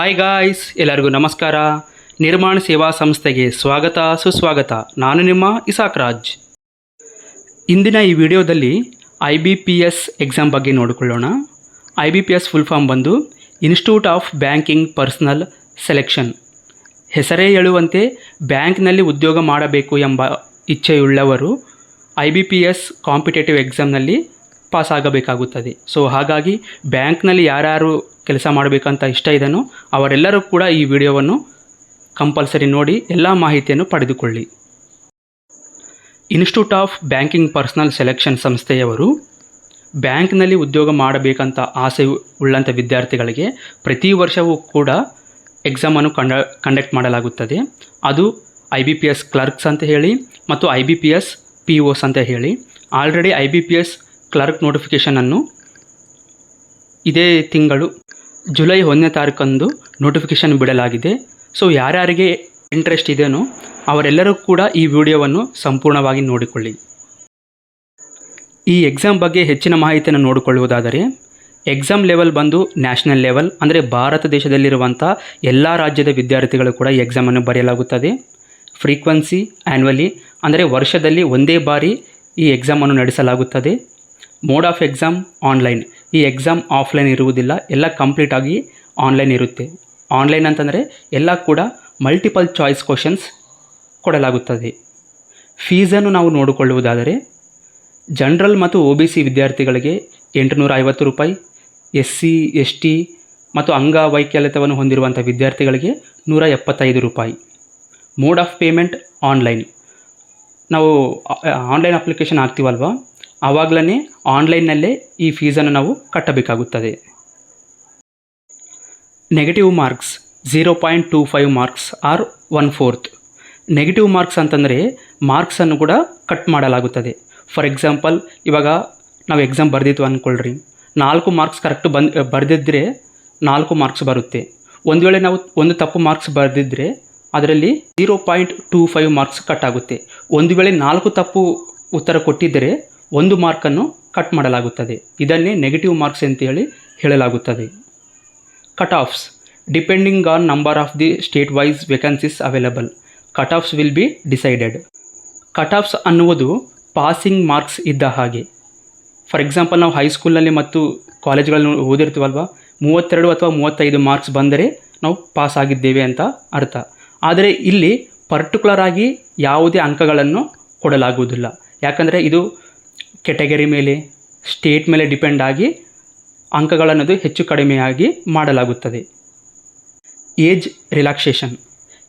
Hi guys, ಎಲ್ಲರಿಗೂ ನಮಸ್ಕಾರ. ನಿರ್ಮಾಣ ಸೇವಾ ಸಂಸ್ಥೆಗೆ ಸ್ವಾಗತ ಸುಸ್ವಾಗತ. ನಾನು ನಿಮ್ಮ ಇಸಾಕ್ ರಾಜ್. ಇಂದಿನ ಈ ವಿಡಿಯೋದಲ್ಲಿ IBPS ಎಕ್ಸಾಮ್ ಬಗ್ಗೆ ನೋಡಿಕೊಳ್ಳೋಣ. IBPS ಫುಲ್ ಫಾರ್ಮ್ ಬಂದು institute of banking personal selection. ಹೆಸರೇ ಹೇಳುವಂತೆ ಬ್ಯಾಂಕ್ನಲ್ಲಿ ಉದ್ಯೋಗ ಮಾಡಬೇಕು ಎಂಬ ಇಚ್ಛೆಯುಳ್ಳವರು IBPS ಕಾಂಪಿಟೇಟಿವ್ ಎಕ್ಸಾಮ್ನಲ್ಲಿ ಪಾಸ್ ಆಗಬೇಕಾಗುತ್ತದೆ. ಸೊ ಹಾಗಾಗಿ ಬ್ಯಾಂಕ್ನಲ್ಲಿ ಯಾರ್ಯಾರು ಕೆಲಸ ಮಾಡಬೇಕಂತ ಇಷ್ಟ ಇದೆಯೋ ಅವರೆಲ್ಲರೂ ಕೂಡ ಈ ವಿಡಿಯೋವನ್ನು ಕಂಪಲ್ಸರಿ ನೋಡಿ ಎಲ್ಲ ಮಾಹಿತಿಯನ್ನು ಪಡೆದುಕೊಳ್ಳಿ. Institute of banking personal selection ಸಂಸ್ಥೆಯವರು ಬ್ಯಾಂಕ್ನಲ್ಲಿ ಉದ್ಯೋಗ ಮಾಡಬೇಕಂತ ಆಸೆ ಉಳ್ಳಂಥ ವಿದ್ಯಾರ್ಥಿಗಳಿಗೆ ಪ್ರತಿ ವರ್ಷವೂ ಕೂಡ ಎಕ್ಸಾಮನ್ನು ಕಂಡಕ್ಟ್ ಮಾಡಲಾಗುತ್ತದೆ. ಅದು IBPS ಕ್ಲರ್ಕ್ಸ್ ಅಂತ ಹೇಳಿ ಮತ್ತು IBPS POs ಅಂತ ಹೇಳಿ. ಆಲ್ರೆಡಿ IBPS ಕ್ಲರ್ಕ್ ನೋಟಿಫಿಕೇಷನನ್ನು ಇದೇ ತಿಂಗಳು ಜುಲೈ 1ನೇ ತಾರೀಕಂದು ನೋಟಿಫಿಕೇಷನ್ ಬಿಡಲಾಗಿದೆ. ಸೊ ಯಾರ್ಯಾರಿಗೆ ಇಂಟ್ರೆಸ್ಟ್ ಇದೆಯೋ ಅವರೆಲ್ಲರೂ ಕೂಡ ಈ ವಿಡಿಯೋವನ್ನು ಸಂಪೂರ್ಣವಾಗಿ ನೋಡಿಕೊಳ್ಳಿ. ಈ ಎಕ್ಸಾಮ್ ಬಗ್ಗೆ ಹೆಚ್ಚಿನ ಮಾಹಿತಿಯನ್ನು ನೋಡಿಕೊಳ್ಳುವುದಾದರೆ ಎಕ್ಸಾಮ್ ಲೆವೆಲ್ ಬಂದು ನ್ಯಾಷನಲ್ ಲೆವೆಲ್, ಅಂದರೆ ಭಾರತ ದೇಶದಲ್ಲಿರುವಂಥ ಎಲ್ಲ ರಾಜ್ಯದ ವಿದ್ಯಾರ್ಥಿಗಳು ಕೂಡ ಈ ಎಕ್ಸಾಮನ್ನು ಬರೆಯಲಾಗುತ್ತದೆ. ಫ್ರೀಕ್ವೆನ್ಸಿ ಆ್ಯನ್ಯುವಲಿ, ಅಂದರೆ ವರ್ಷದಲ್ಲಿ ಒಂದೇ ಬಾರಿ ಈ ಎಕ್ಸಾಮನ್ನು ನಡೆಸಲಾಗುತ್ತದೆ. Mode of exam online. ಈ ಎಕ್ಸಾಮ್ ಆಫ್ಲೈನ್ ಇರುವುದಿಲ್ಲ, ಎಲ್ಲ ಕಂಪ್ಲೀಟಾಗಿ ಆನ್ಲೈನ್ ಇರುತ್ತೆ. ಆನ್ಲೈನ್ ಅಂತಂದರೆ ಎಲ್ಲ ಕೂಡ ಮಲ್ಟಿಪಲ್ ಚಾಯ್ಸ್ ಕ್ವಶನ್ಸ್ ಕೊಡಲಾಗುತ್ತದೆ. ಫೀಸನ್ನು ನಾವು ನೋಡಿಕೊಳ್ಳುವುದಾದರೆ ಜನರಲ್ ಮತ್ತು OBC ವಿದ್ಯಾರ್ಥಿಗಳಿಗೆ 850 ರೂಪಾಯಿ, SC ST ಮತ್ತು ಅಂಗವೈಕಲ್ಯತೆಯನ್ನು ಹೊಂದಿರುವಂಥ ವಿದ್ಯಾರ್ಥಿಗಳಿಗೆ 175 ರೂಪಾಯಿ. Mode of payment online. ನಾವು ಆನ್ಲೈನ್ ಅಪ್ಲಿಕೇಶನ್ ಹಾಕ್ತೀವಲ್ವ, ಆವಾಗಲೇ ಆನ್ಲೈನ್ನಲ್ಲೇ ಈ ಫೀಸನ್ನು ನಾವು ಕಟ್ಟಬೇಕಾಗುತ್ತದೆ. Negative marks 0.25 marks or 1/4. Negative marks ಅಂತಂದರೆ ಮಾರ್ಕ್ಸನ್ನು ಕೂಡ ಕಟ್ ಮಾಡಲಾಗುತ್ತದೆ. ಫಾರ್ ಎಕ್ಸಾಂಪಲ್, ಇವಾಗ ನಾವು ಎಕ್ಸಾಮ್ ಬರೆದಿತ್ತು ಅಂದ್ಕೊಳ್ರಿ, 4 ಮಾರ್ಕ್ಸ್ ಕರೆಕ್ಟ್ ಬರೆದಿದ್ದರೆ 4 ಮಾರ್ಕ್ಸ್ ಬರುತ್ತೆ. ಒಂದು ವೇಳೆ ನಾವು ಒಂದು ತಪ್ಪು ಮಾರ್ಕ್ಸ್ ಬರೆದಿದ್ದರೆ ಅದರಲ್ಲಿ 0.25 ಮಾರ್ಕ್ಸ್ ಕಟ್ ಆಗುತ್ತೆ. ಒಂದು ವೇಳೆ 4 ತಪ್ಪು ಉತ್ತರ ಕೊಟ್ಟಿದ್ದರೆ 1 ಮಾರ್ಕನ್ನು ಕಟ್ ಮಾಡಲಾಗುತ್ತದೆ. ಇದನ್ನೇ ನೆಗೆಟಿವ್ ಮಾರ್ಕ್ಸ್ ಅಂತೇಳಿ ಹೇಳಲಾಗುತ್ತದೆ. Cut offs depending on number of the state wise vacancies available, cut offs will be decided. Cut offs ಅನ್ನುವುದು ಪಾಸಿಂಗ್ ಮಾರ್ಕ್ಸ್ ಇದ್ದ ಹಾಗೆ. ಫಾರ್ ಎಕ್ಸಾಂಪಲ್, ನಾವು ಹೈಸ್ಕೂಲ್ನಲ್ಲಿ ಮತ್ತು ಕಾಲೇಜ್ಗಳನ್ನು ಓದಿರ್ತೀವಲ್ವ, 32 ಅಥವಾ 35 ಮಾರ್ಕ್ಸ್ ಬಂದರೆ ನಾವು ಪಾಸ್ ಆಗಿದ್ದೇವೆ ಅಂತ ಅರ್ಥ. ಆದರೆ ಇಲ್ಲಿ ಪರ್ಟಿಕ್ಯುಲರ್ ಆಗಿ ಯಾವುದೇ ಅಂಕಗಳನ್ನು ಕೊಡಲಾಗುವುದಿಲ್ಲ. ಯಾಕಂದರೆ ಇದು ಕೆಟಗರಿ ಮೇಲೆ, ಸ್ಟೇಟ್ ಮೇಲೆ ಡಿಪೆಂಡ್ ಆಗಿ ಅಂಕಗಳನ್ನದು ಹೆಚ್ಚು ಕಡಿಮೆಯಾಗಿ ಮಾಡಲಾಗುತ್ತದೆ. Age relaxation.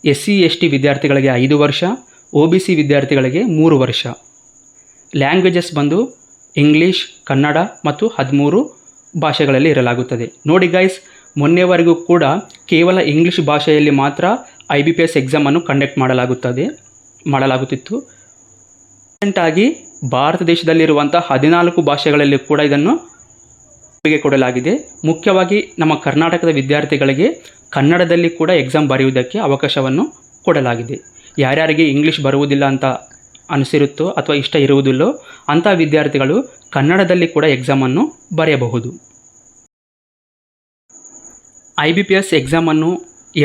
SC ST ವಿದ್ಯಾರ್ಥಿಗಳಿಗೆ 5 ವರ್ಷ, OBC ವಿದ್ಯಾರ್ಥಿಗಳಿಗೆ 3 ವರ್ಷ. ಲ್ಯಾಂಗ್ವೇಜಸ್ ಬಂದು ಇಂಗ್ಲೀಷ್, ಕನ್ನಡ ಮತ್ತು 13 ಭಾಷೆಗಳಲ್ಲಿ ಇರಲಾಗುತ್ತದೆ. ನೋಡಿ ಗೈಸ್, ಮೊನ್ನೆವರೆಗೂ ಕೂಡ ಕೇವಲ ಇಂಗ್ಲೀಷ್ ಭಾಷೆಯಲ್ಲಿ ಮಾತ್ರ IBPS ಎಕ್ಸಾಮನ್ನು ಕಂಡಕ್ಟ್ ಮಾಡಲಾಗುತ್ತಿತ್ತು. ರೀಸೆಂಟಾಗಿ ಭಾರತ ದೇಶದಲ್ಲಿರುವಂಥ 14 ಭಾಷೆಗಳಲ್ಲಿ ಕೂಡ ಇದನ್ನು ಕೊಡಲಾಗಿದೆ. ಮುಖ್ಯವಾಗಿ ನಮ್ಮ ಕರ್ನಾಟಕದ ವಿದ್ಯಾರ್ಥಿಗಳಿಗೆ ಕನ್ನಡದಲ್ಲಿ ಕೂಡ ಎಕ್ಸಾಮ್ ಬರೆಯುವುದಕ್ಕೆ ಅವಕಾಶವನ್ನು ಕೊಡಲಾಗಿದೆ. ಯಾರ್ಯಾರಿಗೆ ಇಂಗ್ಲೀಷ್ ಬರುವುದಿಲ್ಲ ಅಂತ ಅನಿಸಿರುತ್ತೋ ಅಥವಾ ಇಷ್ಟ ಇರುವುದಿಲ್ಲೋ ಅಂಥ ವಿದ್ಯಾರ್ಥಿಗಳು ಕನ್ನಡದಲ್ಲಿ ಕೂಡ ಎಕ್ಸಾಮನ್ನು ಬರೆಯಬಹುದು. IBPS ಎಕ್ಸಾಮನ್ನು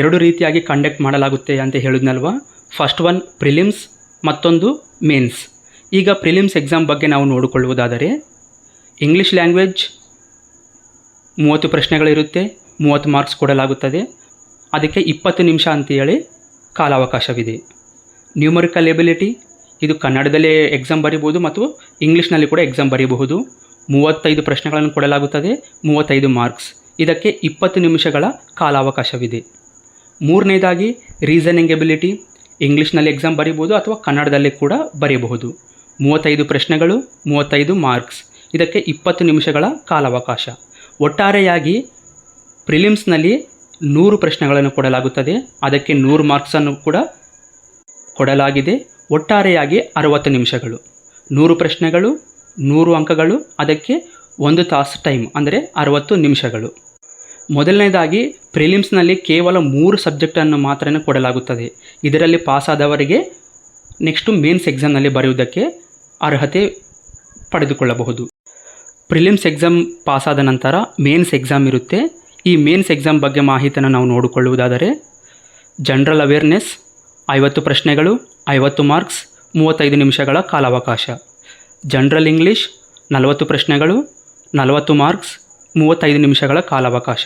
2 ರೀತಿಯಾಗಿ ಕಂಡಕ್ಟ್ ಮಾಡಲಾಗುತ್ತೆ ಅಂತ ಹೇಳಿದ್ನಲ್ವ. ಫಸ್ಟ್ ಒನ್ ಪ್ರಿಲಿಮ್ಸ್, ಮತ್ತೊಂದು ಮೇನ್ಸ್. ಈಗ ಪ್ರಿಲಿಮ್ಸ್ ಎಕ್ಸಾಮ್ ಬಗ್ಗೆ ನಾವು ನೋಡಿಕೊಳ್ಳುವುದಾದರೆ ಇಂಗ್ಲೀಷ್ ಲ್ಯಾಂಗ್ವೇಜ್ 30 ಪ್ರಶ್ನೆಗಳಿರುತ್ತೆ, 30 ಮಾರ್ಕ್ಸ್ ಕೊಡಲಾಗುತ್ತದೆ. ಅದಕ್ಕೆ 20 ನಿಮಿಷ ಅಂತೇಳಿ ಕಾಲಾವಕಾಶವಿದೆ. ನ್ಯೂಮರಿಕಲ್ ಎಬಿಲಿಟಿ, ಇದು ಕನ್ನಡದಲ್ಲೇ ಎಕ್ಸಾಮ್ ಬರೀಬೋದು ಮತ್ತು ಇಂಗ್ಲೀಷ್ನಲ್ಲಿ ಕೂಡ ಎಕ್ಸಾಮ್ ಬರೀಬಹುದು. 35 ಪ್ರಶ್ನೆಗಳನ್ನು ಕೊಡಲಾಗುತ್ತದೆ, 35 ಮಾರ್ಕ್ಸ್. ಇದಕ್ಕೆ 20 ನಿಮಿಷಗಳ ಕಾಲಾವಕಾಶವಿದೆ. ಮೂರನೇದಾಗಿ ರೀಸನಿಂಗ್ ಎಬಿಲಿಟಿ, ಇಂಗ್ಲೀಷ್ನಲ್ಲಿ ಎಕ್ಸಾಮ್ ಬರೀಬೋದು ಅಥವಾ ಕನ್ನಡದಲ್ಲಿ ಕೂಡ ಬರೆಯಬಹುದು. 35 ಪ್ರಶ್ನೆಗಳು, 35 ಮಾರ್ಕ್ಸ್. ಇದಕ್ಕೆ 20 ನಿಮಿಷಗಳ ಕಾಲಾವಕಾಶ. ಒಟ್ಟಾರೆಯಾಗಿ ಪ್ರಿಲಿಮ್ಸ್ನಲ್ಲಿ 100 ಪ್ರಶ್ನೆಗಳನ್ನು ಕೊಡಲಾಗುತ್ತದೆ, ಅದಕ್ಕೆ 100 ಮಾರ್ಕ್ಸನ್ನು ಕೂಡ ಕೊಡಲಾಗಿದೆ. ಒಟ್ಟಾರೆಯಾಗಿ 60 ನಿಮಿಷಗಳು. 100 ಪ್ರಶ್ನೆಗಳು, 100 ಅಂಕಗಳು, ಅದಕ್ಕೆ 1 ತಾಸು ಟೈಮ್, ಅಂದರೆ 60 ನಿಮಿಷಗಳು. ಮೊದಲನೇದಾಗಿ ಪ್ರಿಲಿಮ್ಸ್ನಲ್ಲಿ ಕೇವಲ 3 ಸಬ್ಜೆಕ್ಟನ್ನು ಮಾತ್ರ ಕೊಡಲಾಗುತ್ತದೆ. ಇದರಲ್ಲಿ ಪಾಸಾದವರಿಗೆ ನೆಕ್ಸ್ಟು ಮೇನ್ಸ್ ಎಕ್ಸಾಮ್ನಲ್ಲಿ ಬರೆಯುವುದಕ್ಕೆ ಅರ್ಹತೆ ಪಡೆದುಕೊಳ್ಳಬಹುದು. ಪ್ರಿಲಿಮ್ಸ್ ಎಕ್ಸಾಮ್ ಪಾಸಾದ ನಂತರ ಮೇನ್ಸ್ ಎಕ್ಸಾಮ್ ಇರುತ್ತೆ. ಈ ಮೇನ್ಸ್ ಎಕ್ಸಾಮ್ ಬಗ್ಗೆ ಮಾಹಿತಿಯನ್ನು ನಾವು ನೋಡಿಕೊಳ್ಳುವುದಾದರೆ ಜನರಲ್ ಅವೇರ್ನೆಸ್ 50 ಪ್ರಶ್ನೆಗಳು 50 ಮಾರ್ಕ್ಸ್ 35 ನಿಮಿಷಗಳ ಕಾಲಾವಕಾಶ. ಜನರಲ್ ಇಂಗ್ಲೀಷ್ 40 ಪ್ರಶ್ನೆಗಳು 40 ಮಾರ್ಕ್ಸ್ 35 ನಿಮಿಷಗಳ ಕಾಲಾವಕಾಶ.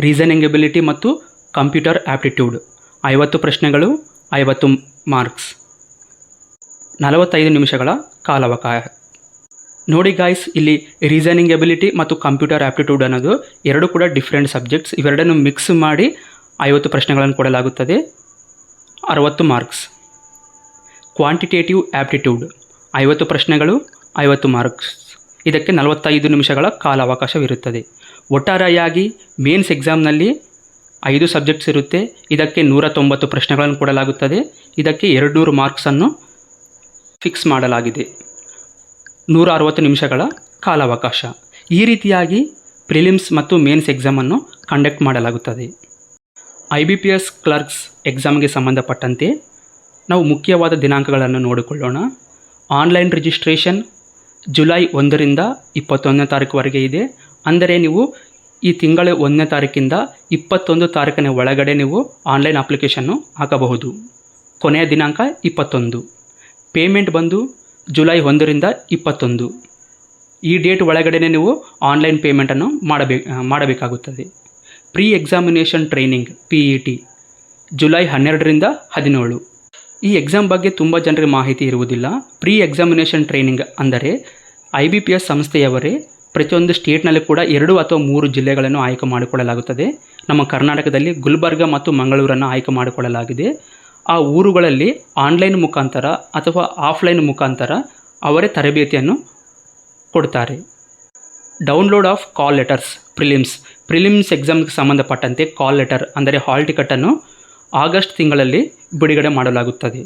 ರೀಸನಿಂಗ್ ಎಬಿಲಿಟಿ ಮತ್ತು ಕಂಪ್ಯೂಟರ್ ಆ್ಯಪ್ಟಿಟ್ಯೂಡ್ 50 ಪ್ರಶ್ನೆಗಳು 50 ಮಾರ್ಕ್ಸ್ 45 ನಿಮಿಷಗಳ ಕಾಲಾವಕಾಶ. ನೋಡಿ ಗಾಯ್ಸ್, ಇಲ್ಲಿ ರೀಸನಿಂಗ್ ಎಬಿಲಿಟಿ ಮತ್ತು ಕಂಪ್ಯೂಟರ್ ಆ್ಯಪ್ಟಿಟ್ಯೂಡ್ ಅನ್ನೋದು ಎರಡು ಕೂಡ ಡಿಫ್ರೆಂಟ್ ಸಬ್ಜೆಕ್ಟ್ಸ್. ಇವೆರಡನ್ನು ಮಿಕ್ಸ್ ಮಾಡಿ 50 ಪ್ರಶ್ನೆಗಳನ್ನು ಕೊಡಲಾಗುತ್ತದೆ, 60 ಮಾರ್ಕ್ಸ್. ಕ್ವಾಂಟಿಟೇಟಿವ್ ಆ್ಯಪ್ಟಿಟ್ಯೂಡ್ 50 ಪ್ರಶ್ನೆಗಳು 50 ಮಾರ್ಕ್ಸ್, ಇದಕ್ಕೆ 45 ನಿಮಿಷಗಳ ಕಾಲಾವಕಾಶವಿರುತ್ತದೆ. ಒಟ್ಟಾರೆಯಾಗಿ ಮೇನ್ಸ್ ಎಕ್ಸಾಮ್ನಲ್ಲಿ 5 ಸಬ್ಜೆಕ್ಟ್ಸ್ ಇರುತ್ತೆ. ಇದಕ್ಕೆ 190 ಪ್ರಶ್ನೆಗಳನ್ನು ಕೊಡಲಾಗುತ್ತದೆ. ಇದಕ್ಕೆ 200 ಮಾರ್ಕ್ಸನ್ನು ಫಿಕ್ಸ್ ಮಾಡಲಾಗಿದೆ. 160 ನಿಮಿಷಗಳ ಕಾಲಾವಕಾಶ. ಈ ರೀತಿಯಾಗಿ ಪ್ರಿಲಿಮ್ಸ್ ಮತ್ತು ಮೇನ್ಸ್ ಎಕ್ಸಾಮನ್ನು ಕಂಡಕ್ಟ್ ಮಾಡಲಾಗುತ್ತದೆ. IBPS ಕ್ಲರ್ಕ್ಸ್ ಎಕ್ಸಾಮ್ಗೆ ಸಂಬಂಧಪಟ್ಟಂತೆ ನಾವು ಮುಖ್ಯವಾದ ದಿನಾಂಕಗಳನ್ನು ನೋಡಿಕೊಳ್ಳೋಣ. ಆನ್ಲೈನ್ ರಿಜಿಸ್ಟ್ರೇಷನ್ ಜುಲೈ 1ರಿಂದ 21ನೇ ತಾರೀಕುವರೆಗೆ ಇದೆ. ಅಂದರೆ ನೀವು ಈ ತಿಂಗಳ 1ನೇ ತಾರೀಕಿಂದ 21 ತಾರೀಕಿನ ಒಳಗಡೆ ನೀವು ಆನ್ಲೈನ್ ಅಪ್ಲಿಕೇಶನ್ನು ಹಾಕಬಹುದು. ಕೊನೆಯ ದಿನಾಂಕ 21. ಪೇಮೆಂಟ್ ಬಂದು ಜುಲೈ 1ರಿಂದ 21. ಈ ಡೇಟ್ ಒಳಗಡೆ ನೀವು ಆನ್ಲೈನ್ ಪೇಮೆಂಟನ್ನು ಮಾಡಬೇಕಾಗುತ್ತದೆ. Pre examination training PET July 12ರಿಂದ 17. ಈ ಎಕ್ಸಾಮ್ ಬಗ್ಗೆ ತುಂಬ ಜನರಿಗೆ ಮಾಹಿತಿ ಇರುವುದಿಲ್ಲ. ಪ್ರೀ ಎಕ್ಸಾಮಿನೇಷನ್ ಟ್ರೈನಿಂಗ್ ಅಂದರೆ IBPS ಸಂಸ್ಥೆಯವರೇ ಪ್ರತಿಯೊಂದು ಸ್ಟೇಟ್ನಲ್ಲಿ ಕೂಡ 2 ಅಥವಾ 3 ಜಿಲ್ಲೆಗಳನ್ನು ಆಯ್ಕೆ ಮಾಡಿಕೊಳ್ಳಲಾಗುತ್ತದೆ. ನಮ್ಮ ಕರ್ನಾಟಕದಲ್ಲಿ ಗುಲ್ಬರ್ಗ ಮತ್ತು ಮಂಗಳೂರನ್ನು ಆಯ್ಕೆ ಮಾಡಿಕೊಳ್ಳಲಾಗಿದೆ. ಆ ಊರುಗಳಲ್ಲಿ ಆನ್ಲೈನ್ ಮುಖಾಂತರ ಅಥವಾ ಆಫ್ಲೈನ್ ಮುಖಾಂತರ ಅವರೇ ತರಬೇತಿಯನ್ನು ಕೊಡ್ತಾರೆ. Download of call letters prelims ಎಕ್ಸಾಮ್ಗೆ ಸಂಬಂಧಪಟ್ಟಂತೆ ಕಾಲ್ ಲೆಟರ್ ಅಂದರೆ ಹಾಲ್ ಟಿಕೆಟನ್ನು ಆಗಸ್ಟ್ ತಿಂಗಳಲ್ಲಿ ಬಿಡುಗಡೆ ಮಾಡಲಾಗುತ್ತದೆ.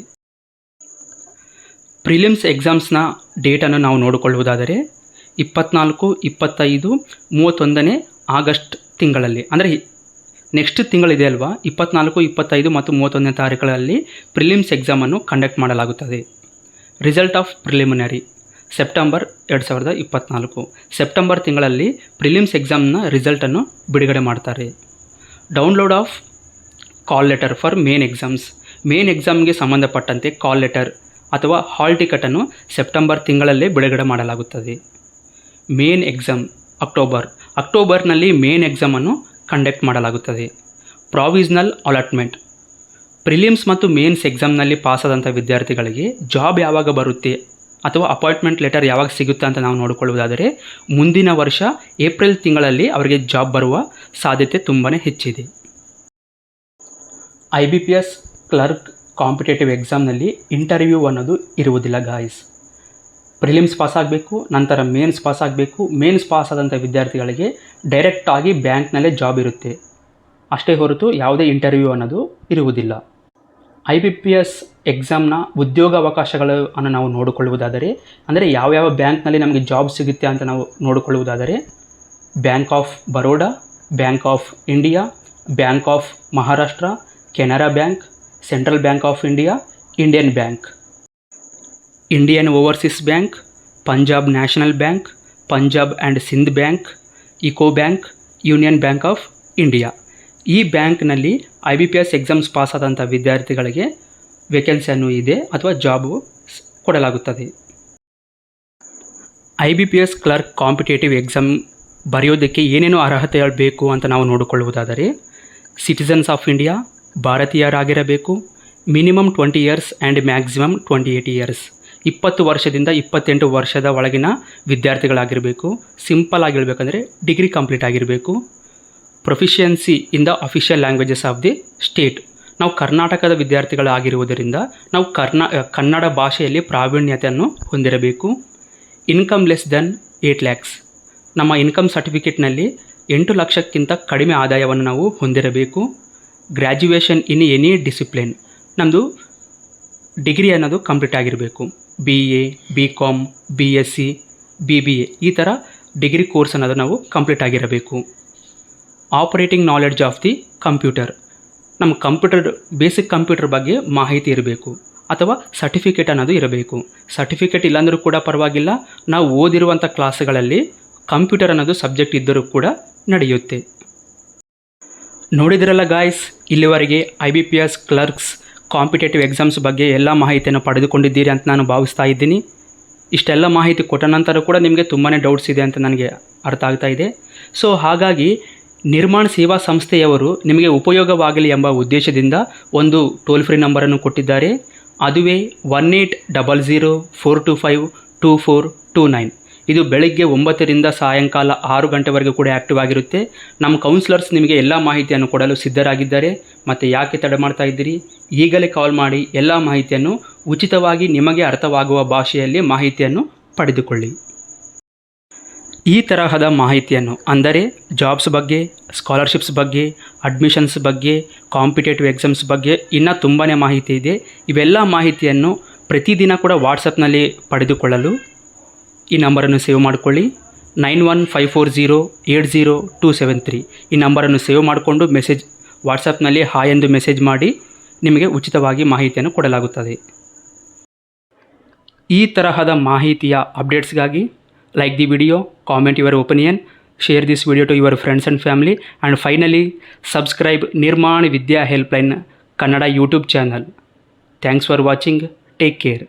ಪ್ರಿಲಿಮ್ಸ್ ಎಕ್ಸಾಮ್ಸ್ನ ಡೇಟನ್ನು ನಾವು ನೋಡಿಕೊಳ್ಳುವುದಾದರೆ 24, 25, 31ನೇ ಆಗಸ್ಟ್ ತಿಂಗಳಲ್ಲಿ, ಅಂದರೆ ನೆಕ್ಸ್ಟ್ ತಿಂಗಳಿದೆ ಅಲ್ವಾ, 24, 25 ಮತ್ತು 31ನೇ ತಾರೀಕುಗಳಲ್ಲಿ ಪ್ರಿಲಿಮ್ಸ್ ಎಕ್ಸಾಮನ್ನು ಕಂಡಕ್ಟ್ ಮಾಡಲಾಗುತ್ತದೆ. Result of preliminary September 2024. September ತಿಂಗಳಲ್ಲಿ ಪ್ರಿಲಿಮ್ಸ್ ಎಕ್ಸಾಮ್ನ ರಿಸಲ್ಟನ್ನು ಬಿಡುಗಡೆ ಮಾಡ್ತಾರೆ. Download of call letter for main ಎಕ್ಸಾಮ್ಗೆ ಸಂಬಂಧಪಟ್ಟಂತೆ ಕಾಲ್ ಲೆಟರ್ ಅಥವಾ ಹಾಲ್ ಟಿಕೆಟನ್ನು ಸೆಪ್ಟೆಂಬರ್ ತಿಂಗಳಲ್ಲೇ ಬಿಡುಗಡೆ ಮಾಡಲಾಗುತ್ತದೆ. ಮೇನ್ ಎಕ್ಸಾಮ್ ಅಕ್ಟೋಬರ್ನಲ್ಲಿ ಮೇನ್ ಎಕ್ಸಾಮನ್ನು ಕಂಡಕ್ಟ್ ಮಾಡಲಾಗುತ್ತದೆ. ಪ್ರಾವಿಷನಲ್ ಅಲಾಟ್ಮೆಂಟ್ ಪ್ರಿಲಿಮ್ಸ್ ಮತ್ತು ಮೇನ್ಸ್ ಎಕ್ಸಾಮ್ನಲ್ಲಿ ಪಾಸಾದಂಥ ವಿದ್ಯಾರ್ಥಿಗಳಿಗೆ ಜಾಬ್ ಯಾವಾಗ ಬರುತ್ತೆ ಅಥವಾ ಅಪಾಯಿಂಟ್ಮೆಂಟ್ ಲೆಟರ್ ಯಾವಾಗ ಸಿಗುತ್ತೆ ಅಂತ ನಾವು ನೋಡಿಕೊಳ್ಳುವುದಾದರೆ ಮುಂದಿನ ವರ್ಷ ಏಪ್ರಿಲ್ ತಿಂಗಳಲ್ಲಿ ಅವರಿಗೆ ಜಾಬ್ ಬರುವ ಸಾಧ್ಯತೆ ತುಂಬಾ ಹೆಚ್ಚಿದೆ. IBPS ಕ್ಲರ್ಕ್ ಕಾಂಪಿಟೇಟಿವ್ ಎಕ್ಸಾಮ್ನಲ್ಲಿ ಇಂಟರ್ವ್ಯೂ ಅನ್ನೋದು ಇರುವುದಿಲ್ಲ ಗಾಯ್ಸ್. ಪ್ರಿಲಿಮ್ಸ್ ಪಾಸ್ ಆಗಬೇಕು, ನಂತರ ಮೇನ್ಸ್ ಪಾಸ್ ಆಗಬೇಕು. ಮೇನ್ಸ್ ಪಾಸ್ ಆದಂಥ ವಿದ್ಯಾರ್ಥಿಗಳಿಗೆ ಡೈರೆಕ್ಟಾಗಿ ಬ್ಯಾಂಕ್ನಲ್ಲೇ ಜಾಬ್ ಇರುತ್ತೆ, ಅಷ್ಟೇ ಹೊರತು ಯಾವುದೇ ಇಂಟರ್ವ್ಯೂ ಅನ್ನೋದು ಇರುವುದಿಲ್ಲ. IBPS ಎಕ್ಸಾಮ್ನ ಉದ್ಯೋಗಾವಕಾಶಗಳನ್ನು ನಾವು ನೋಡಿಕೊಳ್ಳುವುದಾದರೆ, ಅಂದರೆ ಯಾವ್ಯಾವ ಬ್ಯಾಂಕ್ನಲ್ಲಿ ನಮಗೆ ಜಾಬ್ ಸಿಗುತ್ತೆ ಅಂತ ನಾವು ನೋಡಿಕೊಳ್ಳುವುದಾದರೆ bank of Baroda, bank of India, bank of Maharashtra, Canara bank, central bank of India, Indian bank, Indian overseas bank, Punjab national bank, Punjab and Sindh bank, UCO bank, union bank of India. ಈ ಬ್ಯಾಂಕ್ನಲ್ಲಿ IBPS ಎಕ್ಸಾಮ್ಸ್ ಪಾಸ್ ಆದಂಥ ವಿದ್ಯಾರ್ಥಿಗಳಿಗೆ ವೇಕೆನ್ಸಿಯನ್ನು ಇದೆ ಅಥವಾ ಜಾಬು ಕೊಡಲಾಗುತ್ತದೆ. IBPS clerk competitive exam ಬರೆಯೋದಕ್ಕೆ ಏನೇನು ಅರ್ಹತೆ ಬೇಕು ಅಂತ ನಾವು ನೋಡಿಕೊಳ್ಳುವುದಾದರೆ ಸಿಟಿಸನ್ಸ್ ಆಫ್ ಇಂಡಿಯಾ, ಭಾರತೀಯರಾಗಿರಬೇಕು, minimum 20 years and maximum 28 years, 20 ವರ್ಷದಿಂದ 28 ವರ್ಷದ ಒಳಗಿನ ವಿದ್ಯಾರ್ಥಿಗಳಾಗಿರಬೇಕು. ಸಿಂಪಲ್ ಆಗಿರಬೇಕಂದ್ರೆ ಡಿಗ್ರಿ ಕಂಪ್ಲೀಟ್ ಆಗಿರಬೇಕು. Proficiency in the official languages of the state, ನಾವು ಕರ್ನಾಟಕದ ವಿದ್ಯಾರ್ಥಿಗಳಾಗಿರುವುದರಿಂದ ನಾವು ಕನ್ನಡ ಭಾಷೆಯಲ್ಲಿ ಪ್ರಾವೀಣ್ಯತೆಯನ್ನು ಹೊಂದಿರಬೇಕು. ಇನ್ಕಮ್ ಲೆಸ್ ದೆನ್ 8 lakhs, ನಮ್ಮ ಇನ್ಕಮ್ ಸರ್ಟಿಫಿಕೇಟ್ನಲ್ಲಿ 8 ಲಕ್ಷಕ್ಕಿಂತ ಕಡಿಮೆ ಆದಾಯವನ್ನು ನಾವು ಹೊಂದಿರಬೇಕು. ಗ್ರ್ಯಾಜುಯೇಷನ್ ಇನ್ ಎನಿ ಡಿಸಿಪ್ಲಿನ್, ನಮ್ಮದು ಡಿಗ್ರಿ ಅನ್ನೋದು ಕಂಪ್ಲೀಟ್ ಆಗಿರಬೇಕು. BA, BCom, BSc, BBA ಈ ಥರ ಡಿಗ್ರಿ ಕೋರ್ಸ್ ಅನ್ನೋದು ನಾವು ಕಂಪ್ಲೀಟ್ ಆಗಿರಬೇಕು. Operating knowledge of the computer, ನಮ್ಮ ಬೇಸಿಕ್ ಕಂಪ್ಯೂಟರ್ ಬಗ್ಗೆ ಮಾಹಿತಿ ಇರಬೇಕು ಅಥವಾ ಸರ್ಟಿಫಿಕೇಟ್ ಅನ್ನೋದು ಇರಬೇಕು. ಸರ್ಟಿಫಿಕೇಟ್ ಇಲ್ಲಾಂದರೂ ಕೂಡ ಪರವಾಗಿಲ್ಲ, ನಾವು ಓದಿರುವಂಥ ಕ್ಲಾಸ್ಗಳಲ್ಲಿ ಕಂಪ್ಯೂಟರ್ ಅನ್ನೋದು ಸಬ್ಜೆಕ್ಟ್ ಇದ್ದರೂ ಕೂಡ ನಡೆಯುತ್ತೆ. ನೋಡಿದ್ರಲ್ಲ ಗಾಯ್ಸ್, ಇಲ್ಲಿವರೆಗೆ IBPS ಕ್ಲರ್ಕ್ಸ್ ಕಾಂಪಿಟೇಟಿವ್ ಎಕ್ಸಾಮ್ಸ್ ಬಗ್ಗೆ ಎಲ್ಲ ಮಾಹಿತಿಯನ್ನು ಪಡೆದುಕೊಂಡಿದ್ದೀರಿ ಅಂತ ನಾನು ಭಾವಿಸ್ತಾ ಇದ್ದೀನಿ. ಇಷ್ಟೆಲ್ಲ ಮಾಹಿತಿ ಕೊಟ್ಟ ನಂತರ ಕೂಡ ನಿಮಗೆ ತುಂಬಾ ಡೌಟ್ಸ್ ಇದೆ ಅಂತ ನನಗೆ ಅರ್ಥ ಆಗ್ತಾ ಇದೆ. ಸೊ ಹಾಗಾಗಿ ನಿರ್ಮಾಣ ಸೇವಾ ಸಂಸ್ಥೆಯವರು ನಿಮಗೆ ಉಪಯೋಗವಾಗಲಿ ಎಂಬ ಉದ್ದೇಶದಿಂದ ಒಂದು ಟೋಲ್ ಫ್ರೀ ನಂಬರನ್ನು ಕೊಟ್ಟಿದ್ದಾರೆ. ಅದುವೇ 1800-425-2429. ಇದು ಬೆಳಗ್ಗೆ 9 ರಿಂದ ಸಾಯಂಕಾಲ 6 ಗಂಟೆವರೆಗೂ ಕೂಡ ಆ್ಯಕ್ಟಿವ್ ಆಗಿರುತ್ತೆ. ನಮ್ಮ ಕೌನ್ಸಿಲರ್ಸ್ ನಿಮಗೆ ಎಲ್ಲ ಮಾಹಿತಿಯನ್ನು ಕೊಡಲು ಸಿದ್ಧರಾಗಿದ್ದಾರೆ. ಮತ್ತು ಯಾಕೆ ತಡ ಮಾಡ್ತಾ ಇದ್ದೀರಿ? ಈಗಲೇ ಕಾಲ್ ಮಾಡಿ ಎಲ್ಲ ಮಾಹಿತಿಯನ್ನು ಉಚಿತವಾಗಿ ನಿಮಗೆ ಅರ್ಥವಾಗುವ ಭಾಷೆಯಲ್ಲಿ ಮಾಹಿತಿಯನ್ನು ಪಡೆದುಕೊಳ್ಳಿ. ಈ ತರಹದ ಮಾಹಿತಿಯನ್ನು ಅಂದರೆ ಜಾಬ್ಸ್ ಬಗ್ಗೆ, ಸ್ಕಾಲರ್ಶಿಪ್ಸ್ ಬಗ್ಗೆ, ಅಡ್ಮಿಷನ್ಸ್ ಬಗ್ಗೆ, ಕಾಂಪಿಟೇಟಿವ್ ಎಕ್ಸಾಮ್ಸ್ ಬಗ್ಗೆ ಇನ್ನೂ ತುಂಬಾ ಮಾಹಿತಿ ಇದೆ. ಇವೆಲ್ಲ ಮಾಹಿತಿಯನ್ನು ಪ್ರತಿದಿನ ಕೂಡ ವಾಟ್ಸಪ್ನಲ್ಲಿ ಪಡೆದುಕೊಳ್ಳಲು ಈ ನಂಬರನ್ನು ಸೇವ್ ಮಾಡಿಕೊಳ್ಳಿ. 9154080273 ಈ ನಂಬರನ್ನು ಸೇವ್ ಮಾಡಿಕೊಂಡು ವಾಟ್ಸಪ್ನಲ್ಲಿ ಹಾಯ್ ಎಂದು ಮೆಸೇಜ್ ಮಾಡಿ. ನಿಮಗೆ ಉಚಿತವಾಗಿ ಮಾಹಿತಿಯನ್ನು ಕೊಡಲಾಗುತ್ತದೆ. ಈ ತರಹದ ಮಾಹಿತಿಯ ಅಪ್ಡೇಟ್ಸ್ಗಾಗಿ like the video, comment your opinion, share this video to your friends and family, and finally subscribe Nirman Vidya Helpline Kannada YouTube channel. Thanks for watching. Take care.